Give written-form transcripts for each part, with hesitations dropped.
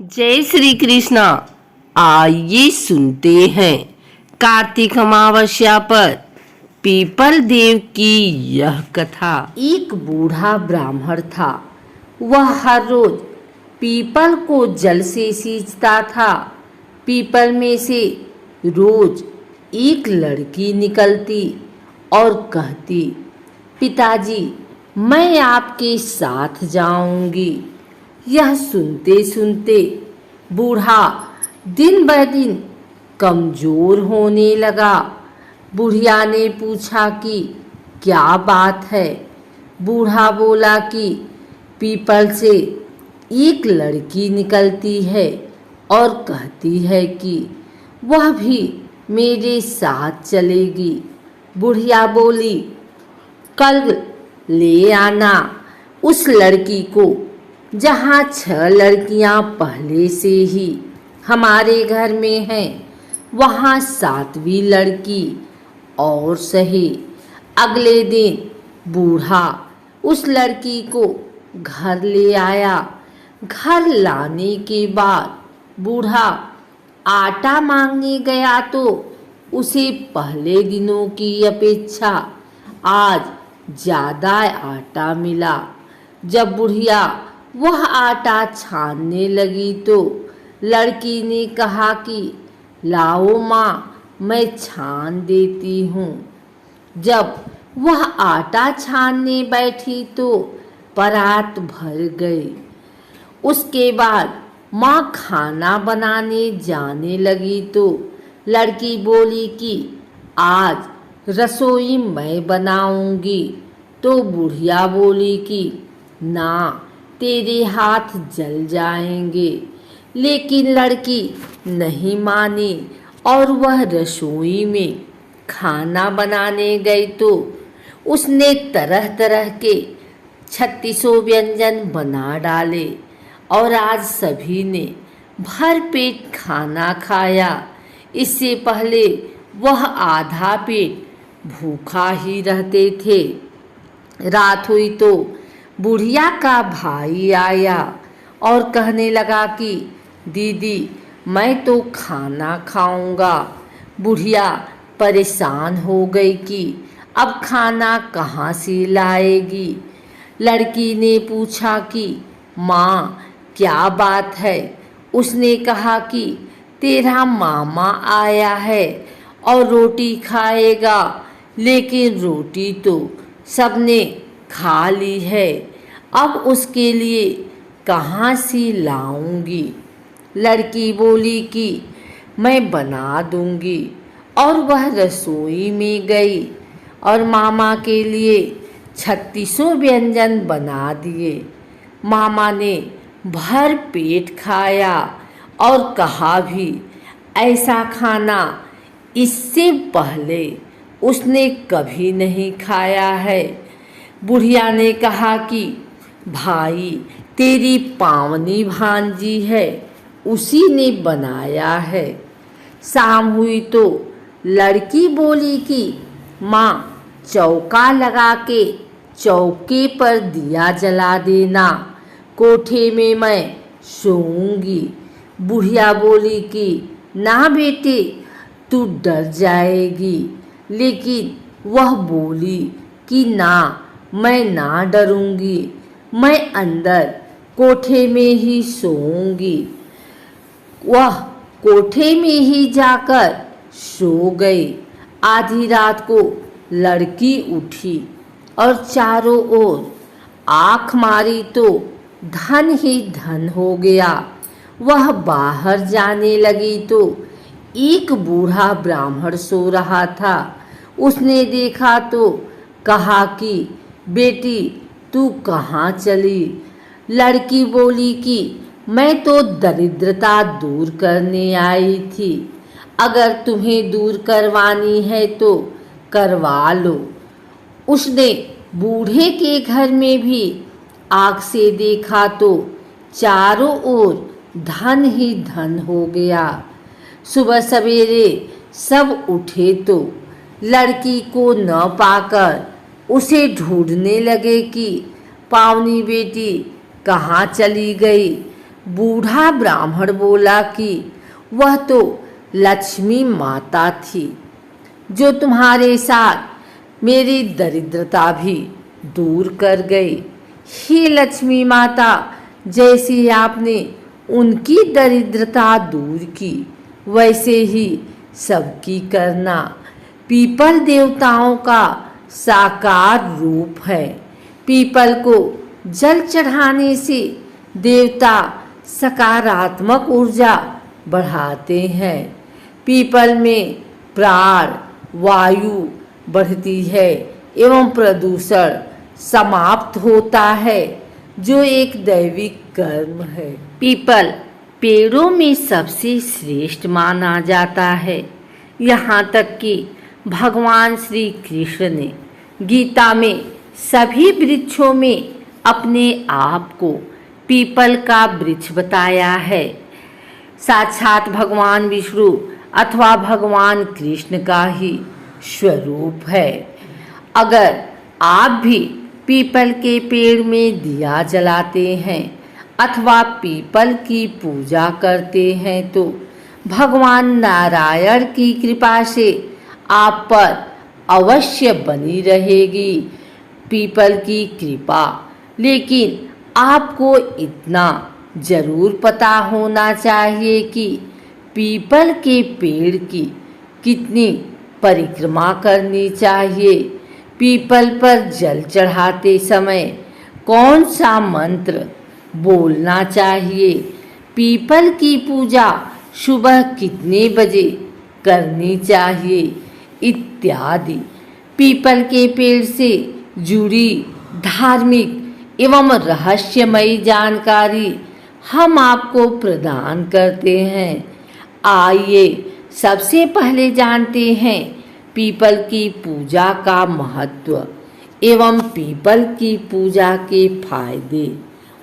जय श्री कृष्णा। आइए सुनते हैं कार्तिक अमावस्या पर पीपल देव की यह कथा। एक बूढ़ा ब्राह्मण था। वह हर रोज पीपल को जल से सींचता था। पीपल में से रोज एक लड़की निकलती और कहती, पिताजी मैं आपके साथ जाऊंगी। यह सुनते सुनते बूढ़ा दिन ब दिन कमजोर होने लगा। बुढ़िया ने पूछा कि क्या बात है। बूढ़ा बोला कि पीपल से एक लड़की निकलती है और कहती है कि वह भी मेरे साथ चलेगी। बुढ़िया बोली, कल ले आना उस लड़की को, जहाँ 6 लड़कियाँ पहले से ही हमारे घर में हैं, वहाँ 7वीं लड़की और सही। अगले दिन बूढ़ा उस लड़की को घर ले आया। घर लाने के बाद बूढ़ा आटा मांगने गया तो उसे पहले दिनों की अपेक्षा आज ज़्यादा आटा मिला। जब बुढ़िया वह आटा छानने लगी तो लड़की ने कहा कि लाओ माँ, मैं छान देती हूँ। जब वह आटा छानने बैठी तो परात भर गई। उसके बाद माँ खाना बनाने जाने लगी तो लड़की बोली कि आज रसोई मैं बनाऊंगी। तो बुढ़िया बोली कि ना, तेरे हाथ जल जाएंगे। लेकिन लड़की नहीं मानी और वह रसोई में खाना बनाने गई तो उसने तरह तरह के 36 व्यंजन बना डाले और आज सभी ने भर पेट खाना खाया। इससे पहले वह आधा पेट भूखा ही रहते थे। रात हुई तो बुढ़िया का भाई आया और कहने लगा कि दीदी मैं तो खाना खाऊंगा। बुढ़िया परेशान हो गई कि अब खाना कहाँ से लाएगी। लड़की ने पूछा कि माँ क्या बात है। उसने कहा कि तेरा मामा आया है और रोटी खाएगा, लेकिन रोटी तो सबने खा ली है, अब उसके लिए कहाँ से लाऊंगी। लड़की बोली कि मैं बना दूंगी और वह रसोई में गई और मामा के लिए 36 व्यंजन बना दिए। मामा ने भर पेट खाया और कहा भी, ऐसा खाना इससे पहले उसने कभी नहीं खाया है। बुढ़िया ने कहा कि भाई तेरी पावनी भांजी है, उसी ने बनाया है। शाम हुई तो लड़की बोली कि माँ चौका लगा के चौके पर दिया जला देना, कोठे में मैं सोऊंगी। बुढ़िया बोली कि ना बेटे, तू डर जाएगी। लेकिन वह बोली कि ना, मैं ना डरूंगी, मैं अंदर कोठे में ही सोऊंगी। वह कोठे में ही जाकर सो गई। आधी रात को लड़की उठी और चारों ओर आँख मारी तो धन ही धन हो गया। वह बाहर जाने लगी तो एक बूढ़ा ब्राह्मण सो रहा था। उसने देखा तो कहा कि बेटी तू कहाँ चली। लड़की बोली कि मैं तो दरिद्रता दूर करने आई थी, अगर तुम्हें दूर करवानी है तो करवा लो। उसने बूढ़े के घर में भी आँख से देखा तो चारों ओर धन ही धन हो गया। सुबह सवेरे सब उठे तो लड़की को न पाकर उसे ढूंढने लगे कि पावनी बेटी कहाँ चली गई। बूढ़ा ब्राह्मण बोला कि वह तो लक्ष्मी माता थी जो तुम्हारे साथ मेरी दरिद्रता भी दूर कर गई। हे लक्ष्मी माता, जैसे आपने उनकी दरिद्रता दूर की वैसे ही सबकी करना। पीपल देवताओं का साकार रूप है। पीपल को जल चढ़ाने से देवता सकारात्मक ऊर्जा बढ़ाते हैं। पीपल में प्राण वायु बढ़ती है एवं प्रदूषण समाप्त होता है, जो एक दैविक कर्म है। पीपल पेड़ों में सबसे श्रेष्ठ माना जाता है। यहाँ तक कि भगवान श्री कृष्ण ने गीता में सभी वृक्षों में अपने आप को पीपल का वृक्ष बताया है। साक्षात भगवान विष्णु अथवा भगवान कृष्ण का ही स्वरूप है। अगर आप भी पीपल के पेड़ में दिया जलाते हैं अथवा पीपल की पूजा करते हैं तो भगवान नारायण की कृपा से आप पर अवश्य बनी रहेगी पीपल की कृपा। लेकिन आपको इतना जरूर पता होना चाहिए कि पीपल के पेड़ की कितनी परिक्रमा करनी चाहिए। पीपल पर जल चढ़ाते समय कौन सा मंत्र बोलना चाहिए, पीपल की पूजा सुबह कितने बजे करनी चाहिए इत्यादि पीपल के पेड़ से जुड़ी धार्मिक एवं रहस्यमयी जानकारी हम आपको प्रदान करते हैं। आइए सबसे पहले जानते हैं पीपल की पूजा का महत्व एवं पीपल की पूजा के फायदे।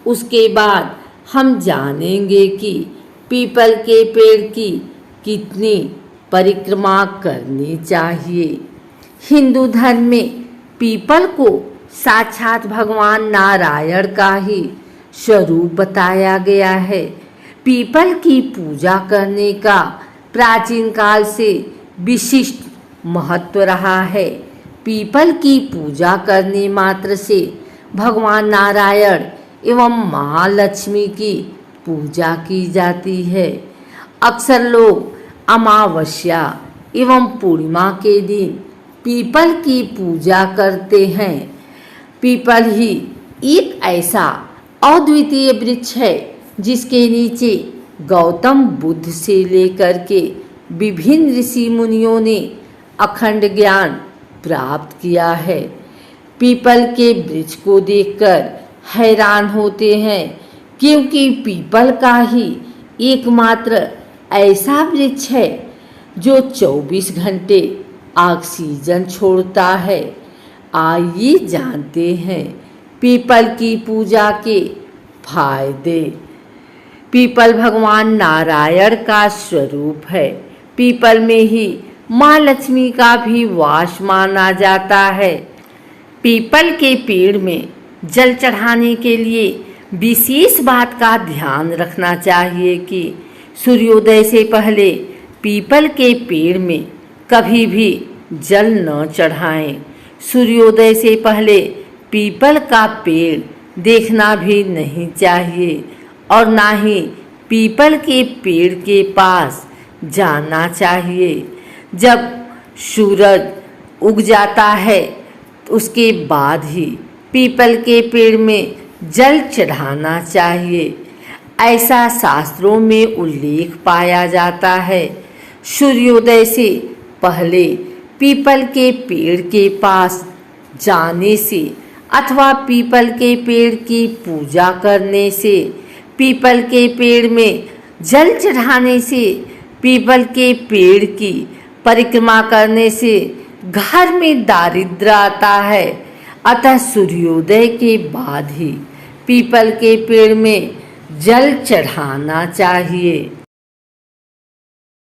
उसके बाद हम जानेंगे कि पीपल के पेड़ की कितनी परिक्रमा करनी चाहिए। हिंदू धर्म में पीपल को साक्षात भगवान नारायण का ही स्वरूप बताया गया है। पीपल की पूजा करने का प्राचीन काल से विशिष्ट महत्व रहा है। पीपल की पूजा करने मात्र से भगवान नारायण एवं महालक्ष्मी की पूजा की जाती है। अक्सर लोग अमावस्या एवं पूर्णिमा के दिन पीपल की पूजा करते हैं। पीपल ही एक ऐसा अद्वितीय वृक्ष है जिसके नीचे गौतम बुद्ध से लेकर के विभिन्न ऋषि मुनियों ने अखंड ज्ञान प्राप्त किया है। पीपल के वृक्ष को देखकर हैरान होते हैं क्योंकि पीपल का ही एकमात्र ऐसा वृक्ष है जो 24 घंटे ऑक्सीजन छोड़ता है। आइए जानते हैं पीपल की पूजा के फायदे। पीपल भगवान नारायण का स्वरूप है। पीपल में ही माँ लक्ष्मी का भी वास माना जाता है। पीपल के पेड़ में जल चढ़ाने के लिए विशेष बात का ध्यान रखना चाहिए कि सूर्योदय से पहले पीपल के पेड़ में कभी भी जल न चढ़ाएं। सूर्योदय से पहले पीपल का पेड़ देखना भी नहीं चाहिए और ना ही पीपल के पेड़ के पास जाना चाहिए। जब सूरज उग जाता है उसके बाद ही पीपल के पेड़ में जल चढ़ाना चाहिए। ऐसा शास्त्रों में उल्लेख पाया जाता है। सूर्योदय से पहले पीपल के पेड़ के पास जाने से अथवा पीपल के पेड़ की पूजा करने से, पीपल के पेड़ में जल चढ़ाने से, पीपल के पेड़ की परिक्रमा करने से घर में दारिद्र्य आता है। अतः सूर्योदय के बाद ही पीपल के पेड़ में जल चढ़ाना चाहिए।